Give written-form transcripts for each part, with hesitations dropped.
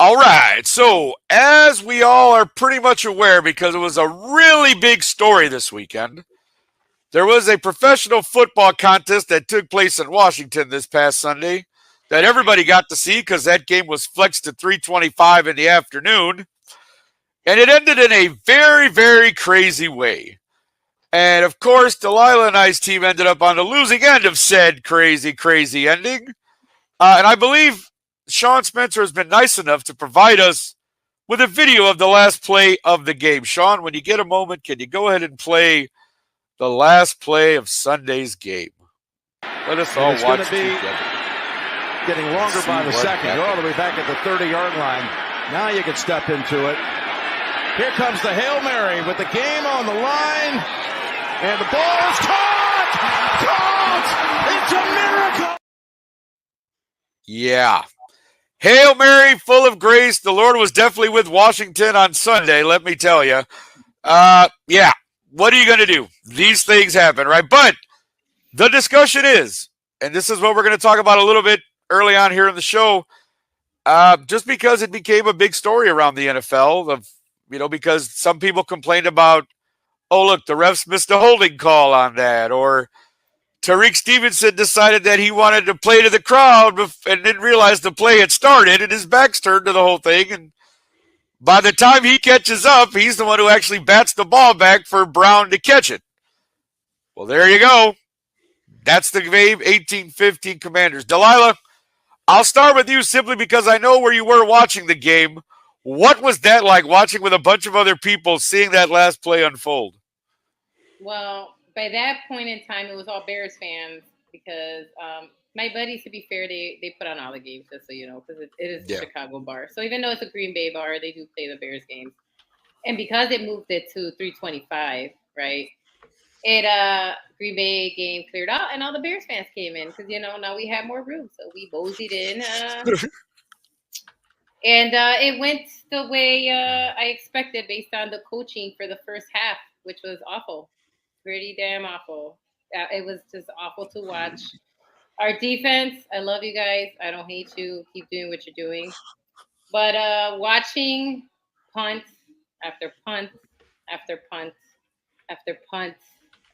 All right. So, as we all are pretty much aware, because it was a really big story this weekend, there was a professional football contest that took place in Washington this past Sunday that everybody got to see because that game was flexed to 3:25 in the afternoon. And it ended in a very, very crazy way. And, of course, Delilah and I's team ended up on the losing end of said crazy, crazy ending. And I believe Sean Spencer has been nice enough to provide us with a video of the last play of the game. Sean, when you get a moment, can you go ahead and play the last play of Sunday's game? Let us all watch it together. Getting longer by the second. You're all the way back at the 30-yard line. Now you can step into it. Here comes the Hail Mary with the game on the line. And the ball is caught! Caught! It's a miracle! Yeah. Hail Mary, full of grace. The Lord was definitely with Washington on Sunday, let me tell you. Yeah. What are you going to do? These things happen, right? But the discussion is, and this is what we're going to talk about a little bit early on here in the show, just because it became a big story around the NFL, because some people complained about, oh, look, the refs missed a holding call on that, or Tariq Stevenson decided that he wanted to play to the crowd and didn't realize the play had started, and his back's turned to the whole thing, and by the time he catches up, he's the one who actually bats the ball back for Brown to catch it. Well, there you go. That's the game, 18-15 Commanders. Delilah, I'll start with you simply because I know where you were watching the game. What was that like, watching with a bunch of other people, seeing that last play unfold? Well, by that point in time, it was all Bears fans because my buddies, to be fair, they put on all the games, just so you know, because it is a Chicago bar. So even though it's a Green Bay bar, they do play the Bears games. And because it moved it to 3:25, right, Green Bay game cleared out, and all the Bears fans came in because, now we have more room. So we moseyed in. And it went the way I expected based on the coaching for the first half, which was awful. Pretty damn awful. It was just awful to watch. Our defense, I love you guys. I don't hate you. Keep doing what you're doing. But watching punt after punt after punt after punt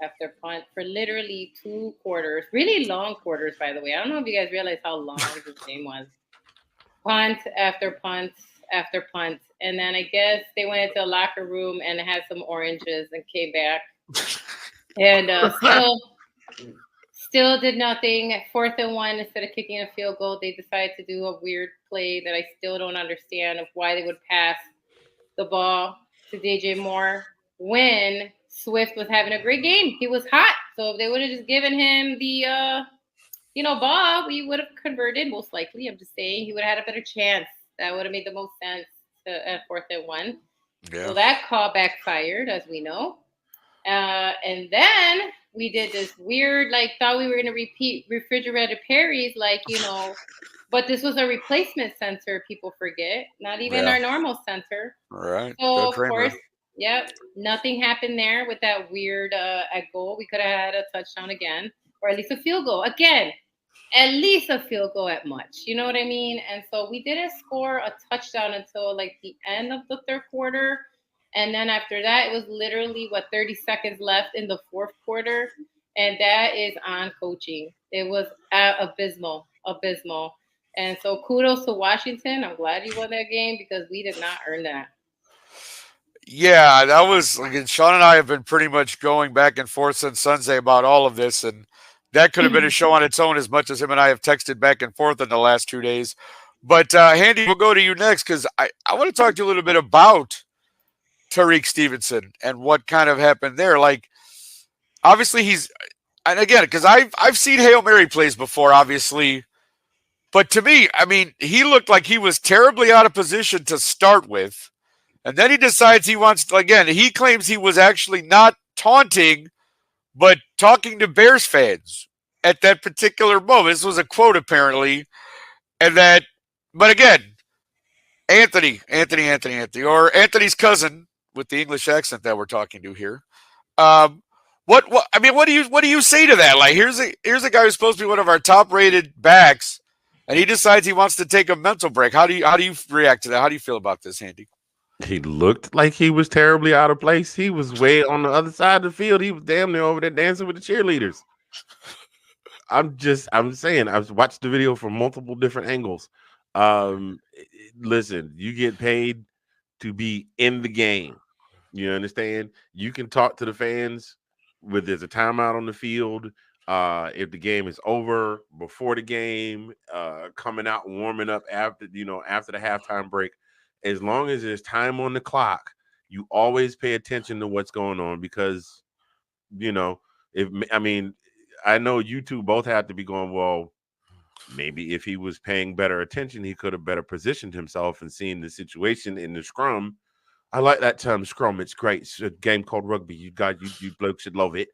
after punt for literally 2 quarters, really long quarters, by the way. I don't know if you guys realize how long this game was. Punt after punt after punt. And then I guess they went into a locker room and had some oranges and came back. And still did nothing. At 4th and 1, instead of kicking a field goal, they decided to do a weird play that I still don't understand of why they would pass the ball to DJ Moore when Swift was having a great game. He was hot. So if they would have just given him the ball, we would have converted most likely. I'm just saying he would have had a better chance. That would have made the most sense at 4th and 1. Yeah. So that call backfired, as we know. And then we did this weird, thought we were going to repeat refrigerator Perry's, but this was a replacement sensor, people forget. Not even our normal sensor. All right. So, of course, nothing happened there with that weird goal. We could have had a touchdown again, or at least a field goal. Again, at least a field goal at much. You know what I mean? And so we didn't score a touchdown until, the end of the 3rd quarter. And then after that, it was literally, 30 seconds left in the 4th quarter. And that is on coaching. It was abysmal. And so kudos to Washington. I'm glad you won that game because we did not earn that. Yeah, that was, Sean and I have been pretty much going back and forth since Sunday about all of this. And that could have been a show on its own, as much as him and I have texted back and forth in the last 2 days. But, Handy, we'll go to you next because I want to talk to you a little bit about Tariq Stevenson and what kind of happened there. Obviously and again, because I've seen Hail Mary plays before, obviously, but to me, he looked like he was terribly out of position to start with, and then he decides he wants to, again, he claims he was actually not taunting, but talking to Bears fans at that particular moment. This was a quote, apparently, but again, Anthony, or Anthony's cousin, with the English accent that we're talking to here. What do you say to that? Here's a guy who's supposed to be one of our top-rated backs and he decides he wants to take a mental break. How do you react to that? How do you feel about this, Andy? He looked like he was terribly out of place. He was way on the other side of the field. He was damn near over there dancing with the cheerleaders. I'm saying I've watched the video from multiple different angles. Listen, you get paid to be in the game. You understand? You can talk to the fans with there's a timeout on the field. If the game is over, before the game, coming out and warming up after the halftime break. As long as there's time on the clock, you always pay attention to what's going on because you know if I mean I know you two both have to be going, well, maybe if he was paying better attention, he could have better positioned himself and seen the situation in the scrum. I like that term scrum. It's great. It's a game called rugby. You blokes should love it.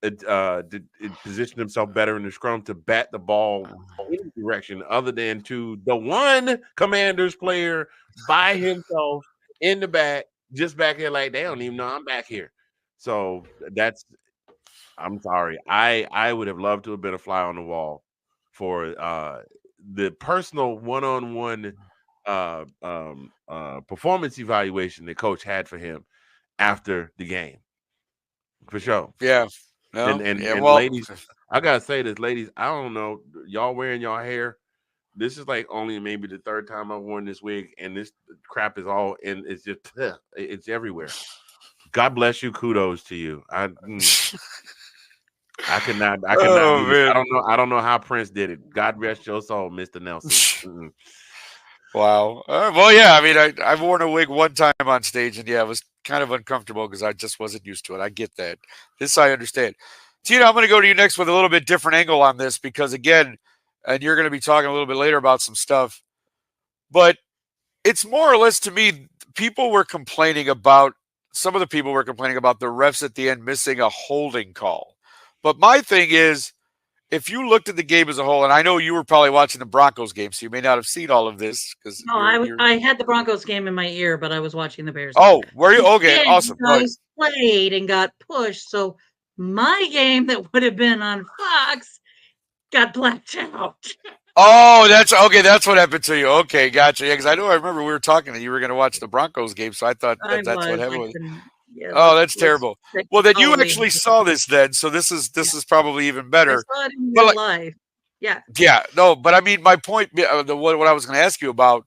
It positioned himself better in the scrum to bat the ball any direction other than to the one Commanders player by himself in the back, just back here like they don't even know I'm back here. So that's I'm sorry. I would have loved to have been a fly on the wall for the personal one-on-one performance evaluation the coach had for him after the game. For sure. Yeah. And No. and Yeah. and Well. ladies, I gotta say this, ladies, I don't know. Y'all wearing y'all hair. This is like only maybe the third time I've worn this wig, and this crap is all in. It's just it's everywhere. God bless you. Kudos to you. I could not Oh do this. man. I don't know how Prince did it. God rest your soul, Mr. Nelson. Wow. Well, yeah. I mean, I've worn a wig one time on stage, and yeah, it was kind of uncomfortable because I just wasn't used to it. I get that. This I understand. Tina, I'm going to go to you next with a little bit different angle on this because again, and you're going to be talking a little bit later about some stuff, but it's more or less to me. People were complaining about some of the people were complaining about the refs at the end missing a holding call. But my thing is, if you looked at the game as a whole, and I know you were probably watching the Broncos game, so you may not have seen all of this because No, I had the Broncos game in my ear, but I was watching the Bears. Oh, were you? Okay, Again, awesome. you guys played and got pushed, so my game that would have been on Fox got blacked out. Oh, that's okay. That's what happened to you. Okay, gotcha. Yeah, because I remember we were talking and you were going to watch the Broncos game, so I thought that's what happened. Oh, that's terrible. Well, then you actually saw this then, so this is probably even better. I saw it in real life. Yeah. Yeah. No, but I mean, my point, what I was going to ask you about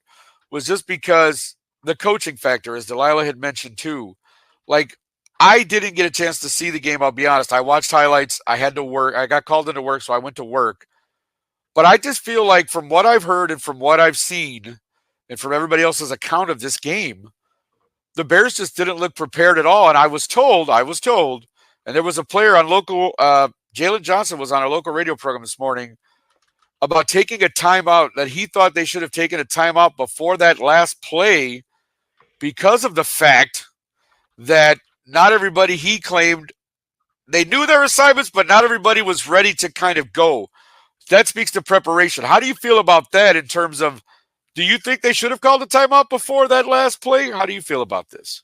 was just because the coaching factor, as Delilah had mentioned too, like I didn't get a chance to see the game. I'll be honest. I watched highlights. I had to work. I got called into work, so I went to work. But I just feel like from what I've heard and from what I've seen and from everybody else's account of this game, the Bears just didn't look prepared at all. And I was told, and there was a player on local, Jalen Johnson was on our local radio program this morning about taking a timeout, that he thought they should have taken a timeout before that last play because of the fact that not everybody, he claimed, they knew their assignments, but not everybody was ready to kind of go. That speaks to preparation. How do you feel about that in terms of, do you think they should have called a timeout before that last play? How do you feel about this?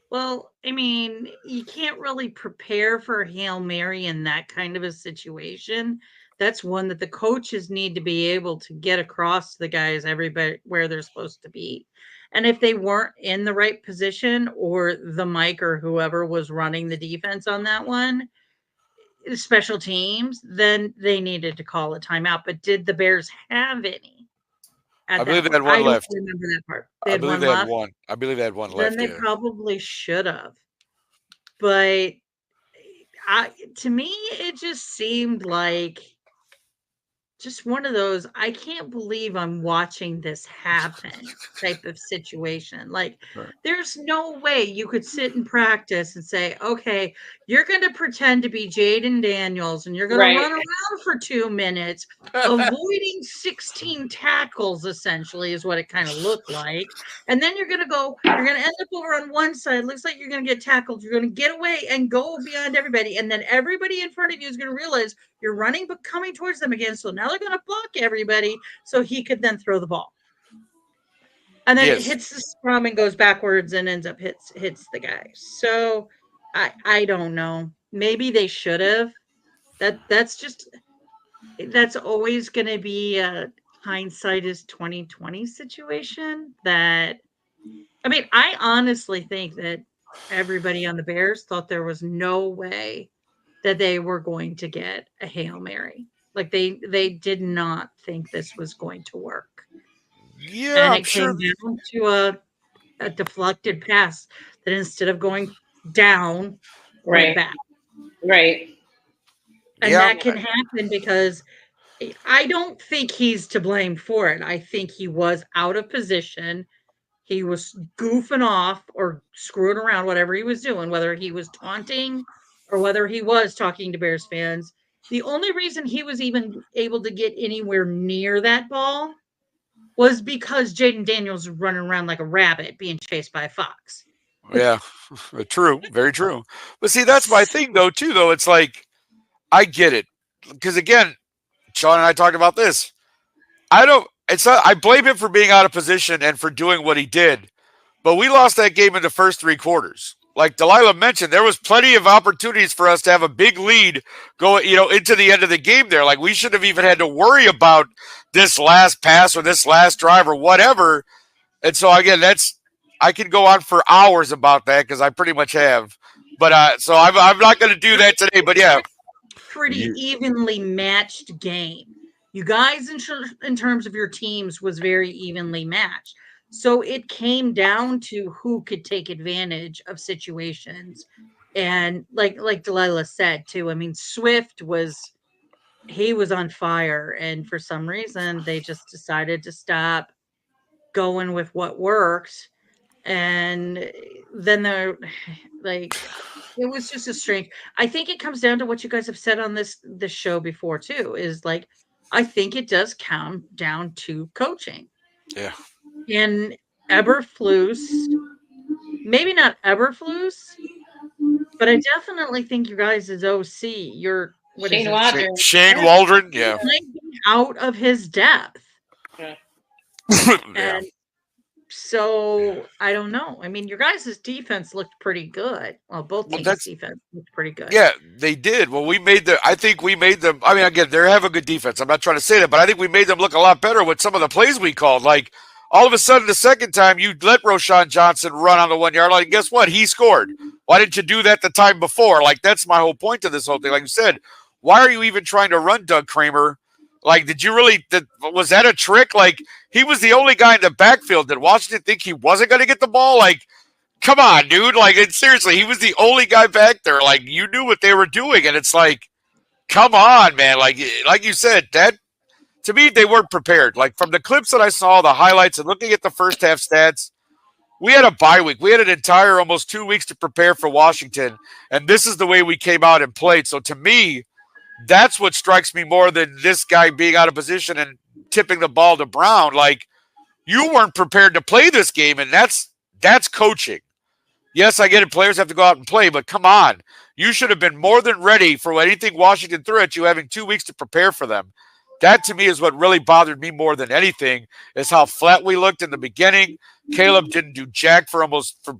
Well, I mean, you can't really prepare for a Hail Mary in that kind of a situation. That's one that the coaches need to be able to get across to the guys everybody where they're supposed to be. And if they weren't in the right position, or the Mike or whoever was running the defense on that one, special teams, then they needed to call a timeout. But did the Bears have any? I believe they had one left. I don't remember that part. I believe they had one. I believe they had one left. Then they probably should have. But to me, it just seemed like just one of those, I can't believe I'm watching this happen type of situation. Like, there's no way you could sit and practice and say, okay, you're going to pretend to be Jaden Daniels and you're going to run around for 2 minutes, avoiding 16 tackles, essentially, is what it kind of looked like. And then you're going to end up over on one side. Looks like you're going to get tackled. You're going to get away and go beyond everybody. And then everybody in front of you is going to realize you're running, but coming towards them again. So now they're going to block everybody so he could then throw the ball. And then it hits the scrum and goes backwards and ends up hits the guy. So I don't know. Maybe they should have. That's just, that's always going to be a hindsight is 2020 situation. That I mean, I honestly think that everybody on the Bears thought there was no way that they were going to get a Hail Mary. Like they did not think this was going to work. Yeah, And I'm it sure. came down to a deflected pass that instead of going down went Right. back. Right. And Yeah, that can happen because I don't think he's to blame for it. I think he was out of position. He was goofing off or screwing around, whatever he was doing, whether he was taunting or whether he was talking to Bears fans. The only reason he was even able to get anywhere near that ball was because Jaden Daniels was running around like a rabbit being chased by a fox. yeah, true, very true. But see, that's my thing, though. Too, though, it's like I get it because again, Sean and I talked about this. I don't. It's not. I blame him for being out of position and for doing what he did. But we lost that game in the first 3 quarters. Like Delilah mentioned, there was plenty of opportunities for us to have a big lead going, into the end of the game there. Like we shouldn't have even had to worry about this last pass or this last drive or whatever. And so again, I could go on for hours about that because I pretty much have. But so I'm not going to do that today. But yeah, Pretty evenly matched game. You guys, in terms of your teams, was very evenly matched. So it came down to who could take advantage of situations. And like Delilah said too, I mean, Swift was he was on fire, and for some reason they just decided to stop going with what worked. And then they're like it was just a strange. I think it comes down to what you guys have said on this show before too, is like I think it does come down to coaching. yeah. And Eberflus, maybe not Eberflus, but I definitely think you guys is OC. Your what is Shane it? Waldron. Shane Waldron, yeah. Might be out of his depth. Yeah. Yeah. And so I don't know. I mean, your guys' defense looked pretty good. Well, both Well, teams' that's defense looked pretty good. Yeah, they did. Well, I think we made them. I mean, again, they have a good defense. I'm not trying to say that, but I think we made them look a lot better with some of the plays we called. Like, all of a sudden, the second time, you let Roshan Johnson run on the 1 yard line. Guess what? He scored. Why didn't you do that the time before? Like, that's my whole point to this whole thing. Like you said, why are you even trying to run Doug Kramer? Like, did you really? Was that a trick? Like, he was the only guy in the backfield. Did Washington think he wasn't going to get the ball? Like, come on, dude. Like, seriously, he was the only guy back there. Like, you knew what they were doing, and it's like, come on, man. Like you said, that to me, they weren't prepared. Like from the clips that I saw, the highlights, and looking at the first half stats, we had a bye week. We had an entire almost 2 weeks to prepare for Washington, and this is the way we came out and played. So to me, that's what strikes me more than this guy being out of position and tipping the ball to Brown. Like, you weren't prepared to play this game, and that's coaching. Yes, I get it. Players have to go out and play, but come on. You should have been more than ready for anything Washington threw at you, having 2 weeks to prepare for them. That, to me, is what really bothered me more than anything, is how flat we looked in the beginning. Caleb didn't do jack for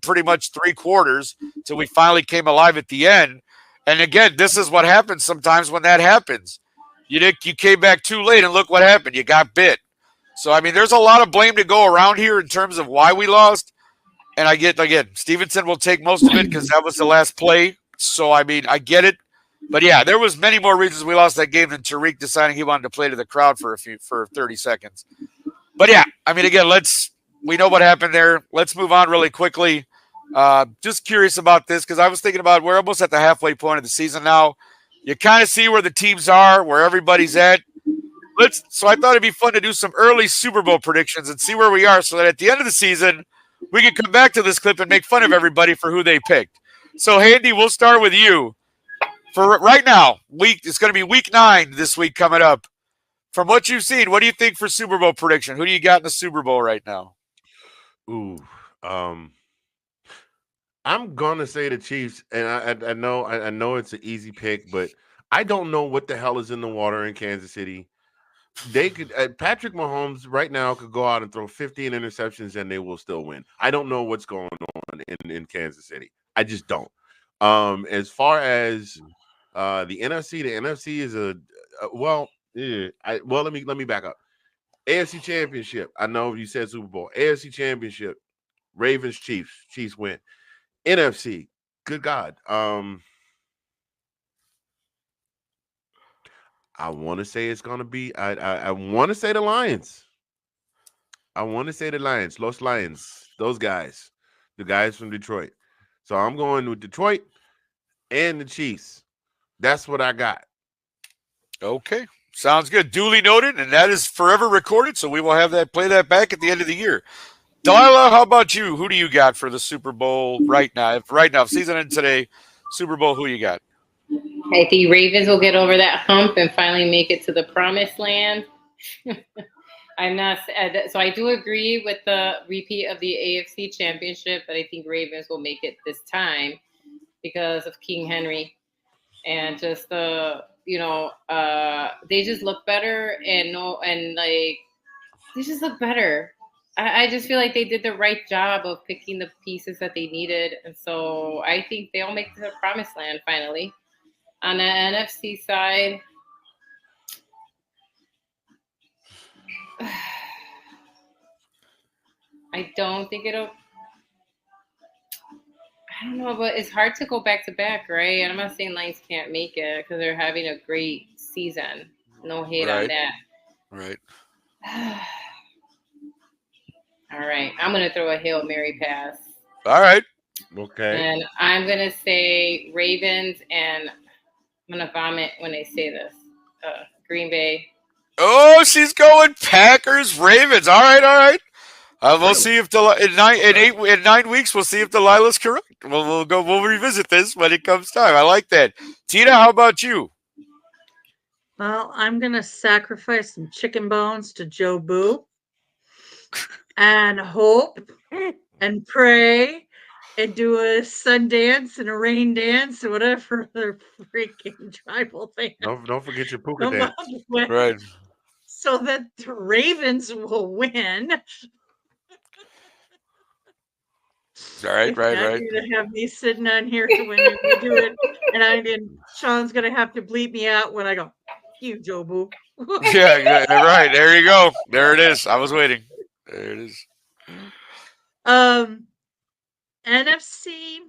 pretty much 3 quarters till we finally came alive at the end. And again, this is what happens sometimes when that happens. You came back too late, and look what happened. You got bit. So, I mean, there's a lot of blame to go around here in terms of why we lost. And I get, again, Stevenson will take most of it because that was the last play. So, I mean, I get it. But, yeah, there was many more reasons we lost that game than Tariq deciding he wanted to play to the crowd for 30 seconds. But, yeah, I mean, again, we know what happened there. Let's move on really quickly. Just curious about this because I was thinking about we're almost at the halfway point of the season now. You kind of see where the teams are, where everybody's at. So I thought it'd be fun to do some early Super Bowl predictions and see where we are so that at the end of the season, we can come back to this clip and make fun of everybody for who they picked. So, Handy, we'll start with you. For right now, it's going to be week 9 this week coming up. From what you've seen, what do you think for Super Bowl prediction? Who do you got in the Super Bowl right now? Ooh, I'm gonna say the Chiefs, and I know it's an easy pick, but I don't know what the hell is in the water in Kansas City. They could Patrick Mahomes right now could go out and throw 15 interceptions and they will still win. I don't know what's going on in Kansas City. I just don't. As far as the NFC is well, Yeah. Well, let me back up. AFC Championship. I know you said Super Bowl. AFC Championship. Ravens, Chiefs. Chiefs win. NFC. Good God. I want to say it's gonna be. I want to say the Lions. I want to say the Lions. Los Lions. Those guys. The guys from Detroit. So I'm going with Detroit and the Chiefs. That's what I got. Okay. Sounds good. Duly noted, and that is forever recorded, so we will have that play that back at the end of the year. Delilah, how about you? Who do you got for the Super Bowl right now? If season end today, Super Bowl, who you got? I think Ravens will get over that hump and finally make it to the promised land. I'm not so I do agree with the repeat of the AFC Championship, but I think Ravens will make it this time because of King Henry and just they just look better and like they just look better. I just feel like they did the right job of picking the pieces that they needed, and so I think they'll make it to the promised land finally. On the NFC side, I don't think it'll. I don't know, but it's hard to go back to back, right? And I'm not saying Lions can't make it because they're having a great season. No hate on that. Right. All right. I'm going to throw a Hail Mary pass. All right. Okay. And I'm going to say Ravens, and I'm going to vomit when I say this. Green Bay. Oh, she's going Packers, Ravens. All right. We'll see if in 9 weeks we'll see if Delilah's correct. We'll revisit this when it comes time. I like that. Tina, how about you? Well, I'm gonna sacrifice some chicken bones to Joe Boo and hope and pray and do a sun dance and a rain dance or whatever other freaking tribal thing. Don't forget your puka dance. Right. So that the Ravens will win. Right. You're gonna have me sitting on here when we do it, and Sean's gonna have to bleep me out when I go, "You, Joe Boo." Yeah, right. There you go. There it is. I was waiting. There it is. NFC.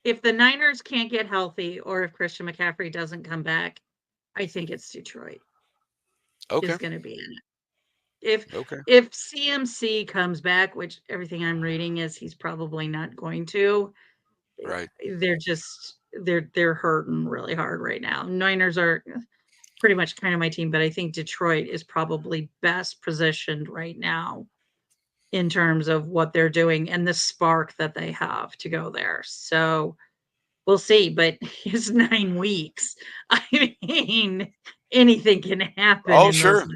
If the Niners can't get healthy, or if Christian McCaffrey doesn't come back, I think it's Detroit. Okay. Is going to be in it. If CMC comes back, which everything I'm reading is he's probably not going to, right? They're hurting really hard right now. Niners are pretty much kind of my team, but I think Detroit is probably best positioned right now in terms of what they're doing and the spark that they have to go there. So we'll see, but it's 9 weeks. I mean, anything can happen. Oh, sure.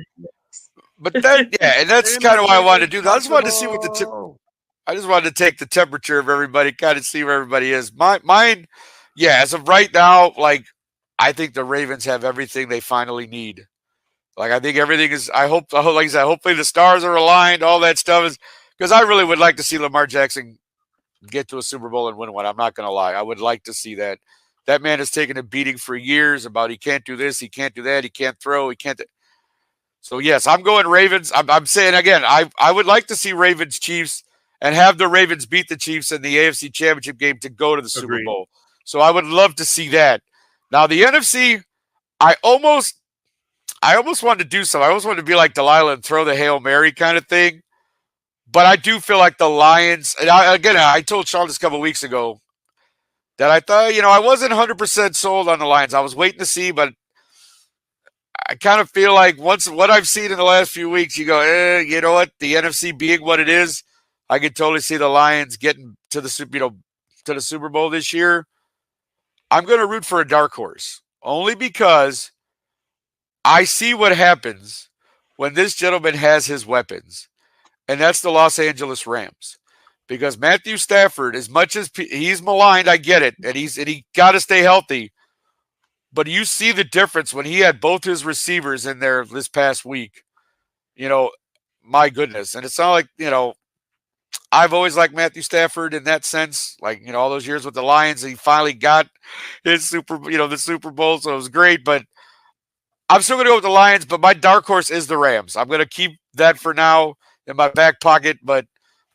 But and that's kind of why I wanted to do that. I just wanted to see what I just wanted to take the temperature of everybody, kind of see where everybody is. Mine, as of right now, like I think the Ravens have everything they finally need. Like I think everything is. Like I said, hopefully the stars are aligned. All that stuff is because I really would like to see Lamar Jackson get to a Super Bowl and win one. I'm not going to lie. I would like to see that. That man has taken a beating for years about he can't do this, he can't do that, he can't throw, he can't. So, yes, I'm going Ravens. I'm saying, again, I would like to see Ravens Chiefs and have the Ravens beat the Chiefs in the AFC Championship game to go to the Super Bowl. So I would love to see that. Now, the NFC, I almost wanted to do something. I almost wanted to be like Delilah and throw the Hail Mary kind of thing. But I do feel like the Lions, and I told Sean this a couple of weeks ago that I thought, I wasn't 100% sold on the Lions. I was waiting to see, but I kind of feel like once what I've seen in the last few weeks, you go, you know what? The NFC being what it is, I could totally see the Lions getting to the Super Bowl this year. I'm going to root for a dark horse only because I see what happens when this gentleman has his weapons, and that's the Los Angeles Rams. Because Matthew Stafford, as much as he's maligned, I get it, and he got to stay healthy. But you see the difference when he had both his receivers in there this past week. My goodness. And it's not like, I've always liked Matthew Stafford in that sense. Like, all those years with the Lions, he finally got his the Super Bowl, so it was great. But I'm still going to go with the Lions, but my dark horse is the Rams. I'm going to keep that for now in my back pocket, but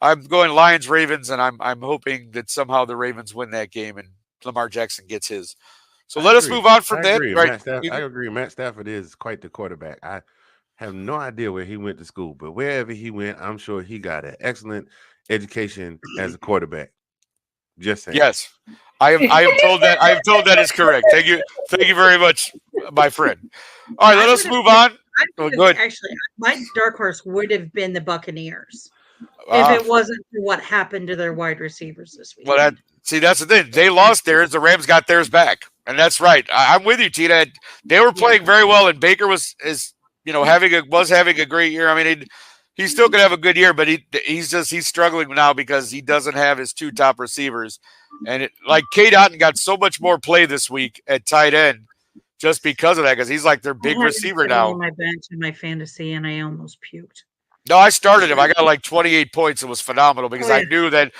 I'm going Lions, Ravens, and I'm hoping that somehow the Ravens win that game and Lamar Jackson gets his. So let us move on from that. Agree. Right? I agree. Matt Stafford is quite the quarterback. I have no idea where he went to school, but wherever he went, I'm sure he got an excellent education as a quarterback. Just saying. Yes, I am told that. I am told that is correct. Thank you very much, my friend. All right, let us move on. Go ahead. Actually, my dark horse would have been the Buccaneers if it wasn't for what happened to their wide receivers this week. Well, that's the thing. They lost theirs. The Rams got theirs back, and that's right. I'm with you, Tina. They were playing very well, and Baker was having a great year. I mean, he's still gonna have a good year, but he's struggling now because he doesn't have his two top receivers, and Cade Otton got so much more play this week at tight end just because of that, because he's like their big receiver now. On my bench in my fantasy, and I almost puked. No, I started him. I got like 28 points. It was phenomenal because I knew that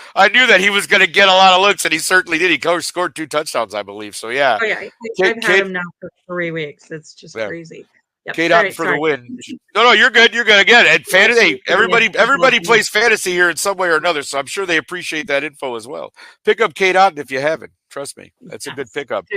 he was going to get a lot of looks, and he certainly did. He scored 2 touchdowns, I believe. So yeah. Oh yeah, I've had him now for 3 weeks. It's just crazy. Yep. Kate out for the win. No, you're good. You're good. Again, and fantasy. Everybody plays fantasy here in some way or another, so I'm sure they appreciate that info as well. Pick up Kate Otten if you haven't. Trust me, that's a good pickup.